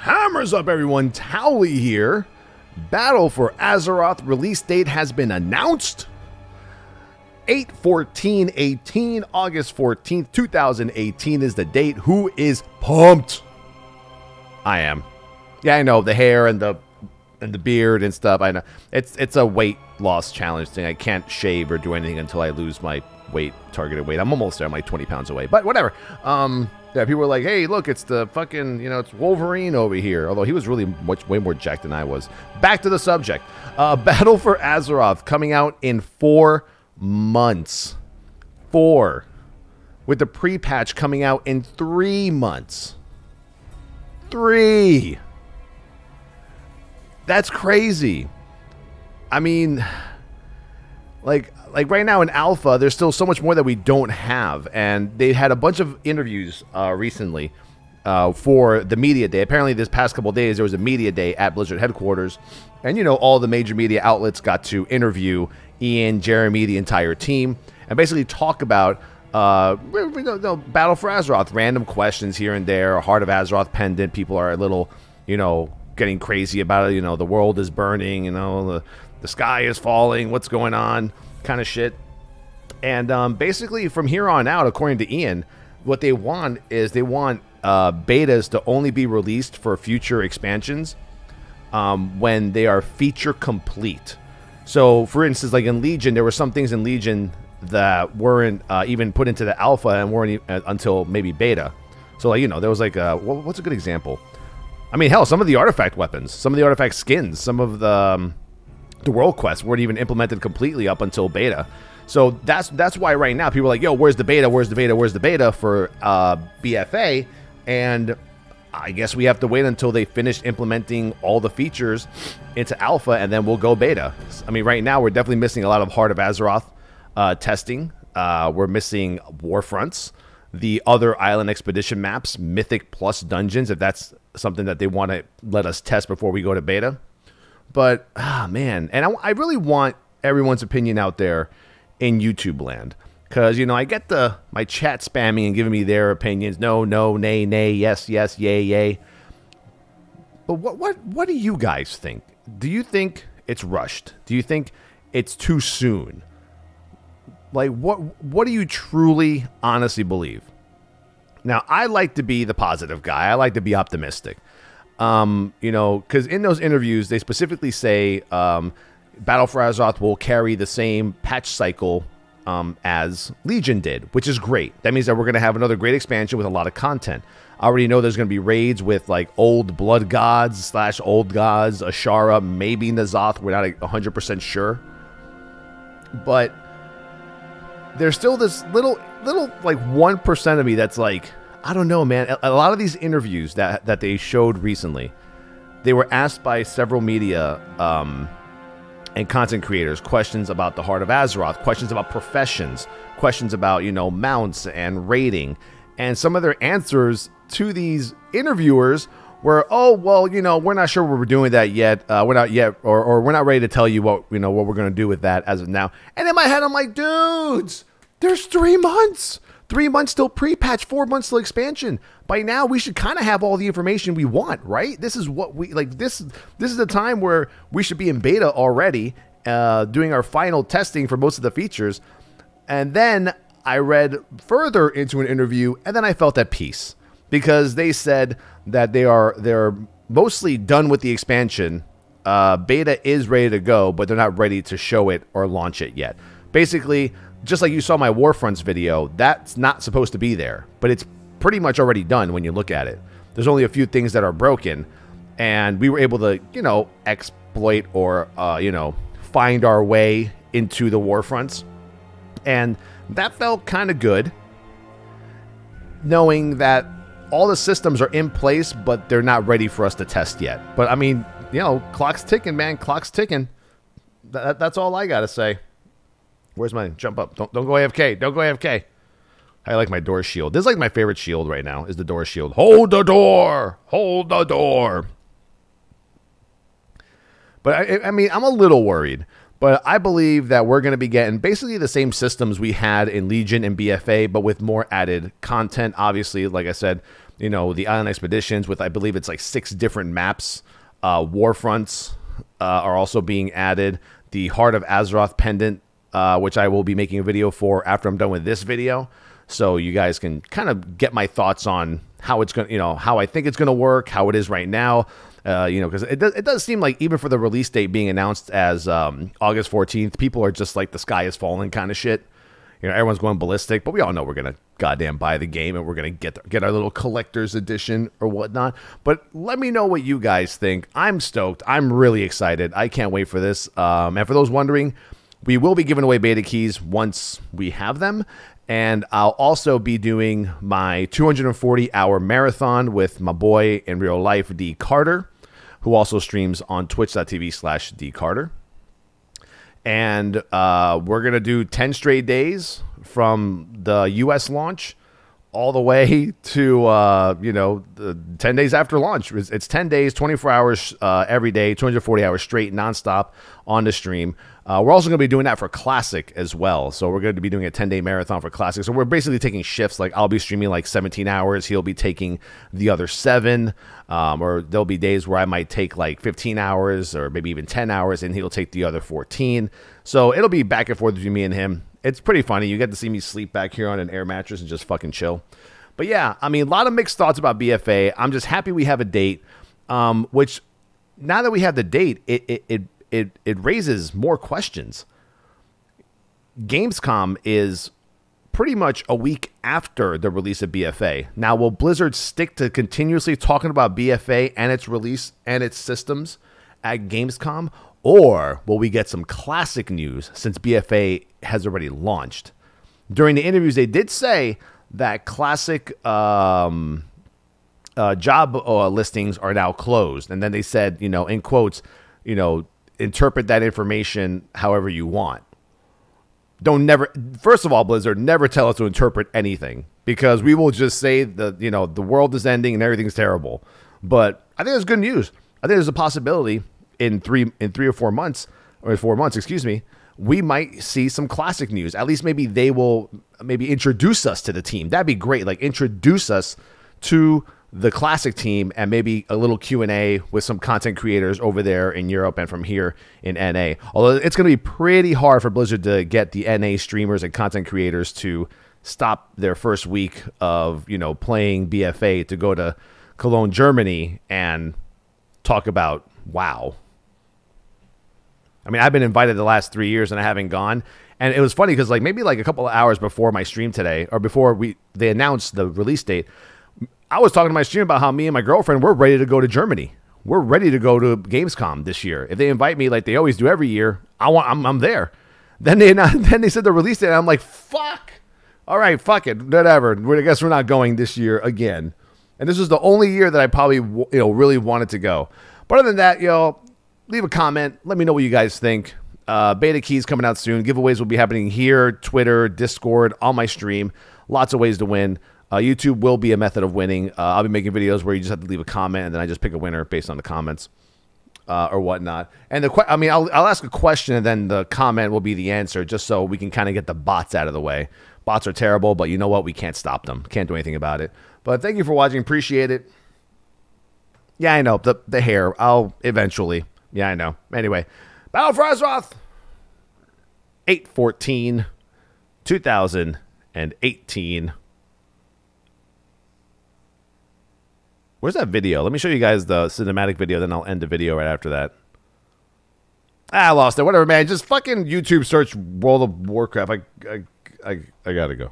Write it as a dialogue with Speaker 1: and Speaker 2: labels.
Speaker 1: Hammers up, everyone. Towley here. Battle for Azeroth release date has been announced. 8/14/18, August 14th, 2018 is the date. Who is pumped? I am. Yeah, I know, the hair and the beard and stuff. I know it's a weight loss challenge thing. I can't shave or do anything until I lose my weight, targeted weight. I'm almost there. I'm like 20 pounds away, but whatever. Yeah, people were like, hey, look, it's the fucking, it's Wolverine over here. Although he was really way more jacked than I was. Back to the subject. Battle for Azeroth coming out in 4 months. 4. With the pre-patch coming out in 3 months. 3. That's crazy. I mean, like right now in alpha, there's still so much more that we don't have, and they had a bunch of interviews recently for the media day. Apparently, this past couple of days there was a media day at Blizzard headquarters, and all the major media outlets got to interview Ian, Jeremy, the entire team, and basically talk about Battle for Azeroth, random questions here and there, a Heart of Azeroth pendant. People are a little, getting crazy about it. The world is burning. The sky is falling. What's going on? Kind of shit. And basically from here on out, according to Ian, what they want is betas to only be released for future expansions when they are feature complete. So for instance, like in Legion, there were some things in Legion that weren't even put into the alpha and weren't until maybe beta. So there was like what's a good example? I mean, hell, some of the artifact weapons, some of the artifact skins, some of the world quests weren't even implemented completely up until beta. So that's why right now people are like, yo, where's the beta? Where's the beta? Where's the beta for BFA? And I guess we have to wait until they finish implementing all the features into alpha, and then we'll go beta. I mean, right now we're definitely missing a lot of Heart of Azeroth testing. We're missing Warfronts, the other island expedition maps, Mythic plus dungeons, if that's something that they want to let us test before we go to beta. But, man, and I really want everyone's opinion out there in YouTube land. Because, I get my chat spamming and giving me their opinions. No, no, nay, nay, yes, yes, yay, yay. But what do you guys think? Do you think it's rushed? Do you think it's too soon? Like, what do you truly, honestly believe? Now, I like to be the positive guy. I like to be optimistic. Because in those interviews, they specifically say Battle for Azeroth will carry the same patch cycle as Legion did, which is great. That means that we're going to have another great expansion with a lot of content. I already know there's going to be raids with like old blood gods / old gods, Ashara, maybe N'Zoth. We're not 100% sure. But there's still this little like 1% of me that's like, I don't know, man. A lot of these interviews that they showed recently, they were asked by several media and content creators questions about the Heart of Azeroth, questions about professions, questions about, mounts and raiding. And some of their answers to these interviewers were, oh, well, we're not sure we're doing that yet. We're not yet, or we're not ready to tell you what we're going to do with that as of now. And in my head, I'm like, dudes, there's 3 months. 3 months till pre-patch, 4 months till expansion. By now, we should kind of have all the information we want, right? This is what we like. This is the time where we should be in beta already, doing our final testing for most of the features. And then I read further into an interview, and then I felt at peace because they said that they're mostly done with the expansion. Beta is ready to go, but they're not ready to show it or launch it yet. Basically, just like you saw my Warfronts video, that's not supposed to be there, but it's pretty much already done when you look at it. There's only a few things that are broken, and we were able to, exploit or, find our way into the Warfronts. And that felt kind of good, knowing that all the systems are in place, but they're not ready for us to test yet. But, I mean, clock's ticking, man. Clock's ticking. That's all I got to say. Where's my jump up? Don't go AFK. Don't go AFK. I like my door shield. This is like my favorite shield right now, is the door shield. Hold the door. Hold the door. But, I mean, I'm a little worried. But I believe that we're going to be getting basically the same systems we had in Legion and BFA, but with more added content. Obviously, like I said, You know, the Island Expeditions with, I believe it's like 6 different maps. War fronts are also being added. The Heart of Azeroth pendant, which I will be making a video for after I'm done with this video. So you guys can kind of get my thoughts on how it's going to, you know, how I think it's going to work, how it is right now. You know, because it does seem like even for the release date being announced as August 14th, people are just like the sky is falling kind of shit. You know, everyone's going ballistic, but we all know we're going to goddamn buy the game and we're going to get our little collector's edition or whatnot. But let me know what you guys think. I'm stoked. I'm really excited. I can't wait for this. And for those wondering, we will be giving away beta keys once we have them. And I'll also be doing my 240-hour marathon with my boy in real life, D. Carter, who also streams on twitch.tv/dcarter. And we're going to do 10 straight days from the U.S. launch all the way to, you know, 10 days after launch. It's 10 days, 24 hours every day, 240 hours straight, nonstop on the stream. We're also going to be doing that for Classic as well. So we're going to be doing a 10-day marathon for Classic. So we're basically taking shifts. Like I'll be streaming like 17 hours. He'll be taking the other 7. Or there'll be days where I might take like 15 hours or maybe even 10 hours and he'll take the other 14. So it'll be back and forth between me and him. It's pretty funny. You get to see me sleep back here on an air mattress and just fucking chill. But yeah, I mean, a lot of mixed thoughts about BFA. I'm just happy we have a date, which now that we have the date, it raises more questions. Gamescom is pretty much a week after the release of BFA. Now, will Blizzard stick to continuously talking about BFA and its release and its systems at Gamescom? Or will we get some Classic news since BFA has already launched? During the interviews, they did say that Classic job listings are now closed. And then they said, you know, in quotes, you know, interpret that information however you want. First of all, Blizzard, never tell us to interpret anything because we will just say that, you know, the world is ending and everything's terrible. But I think it's good news. I think there's a possibility in 3 or 4 months, or 4 months, excuse me, we might see some Classic news. At least maybe they will maybe introduce us to the team. That'd be great. Like introduce us to the Classic team and maybe a little Q&A with some content creators over there in Europe and from here in NA. Although it's going to be pretty hard for Blizzard to get the NA streamers and content creators to stop their first week of, you know, playing BFA to go to Cologne, Germany and talk about WoW. I mean, I've been invited the last 3 years and I haven't gone. And it was funny because like maybe like a couple of hours before my stream today or before they announced the release date, I was talking to my stream about how me and my girlfriend, we're ready to go to Germany. We're ready to go to Gamescom this year. If they invite me like they always do every year, I'm there. Then they said the release date. And I'm like, fuck. All right, fuck it. Whatever. I guess we're not going this year again. And this was the only year that I probably, you know, really wanted to go. But other than that, yo, leave a comment. Let me know what you guys think. Beta keys coming out soon. Giveaways will be happening here, Twitter, Discord, on my stream. Lots of ways to win. YouTube will be a method of winning. I'll be making videos where you just have to leave a comment and then I just pick a winner based on the comments or whatnot. And I'll ask a question and then the comment will be the answer just so we can kind of get the bots out of the way. Bots are terrible, but you know what? We can't stop them. Can't do anything about it. But thank you for watching. Appreciate it. Yeah, I know. The hair. I'll eventually. Yeah, I know. Anyway, Battle for Azeroth. 8/14/2018. Where's that video? Let me show you guys the cinematic video, then I'll end the video right after that. I lost it. Whatever, man. Just fucking YouTube search World of Warcraft. I gotta go.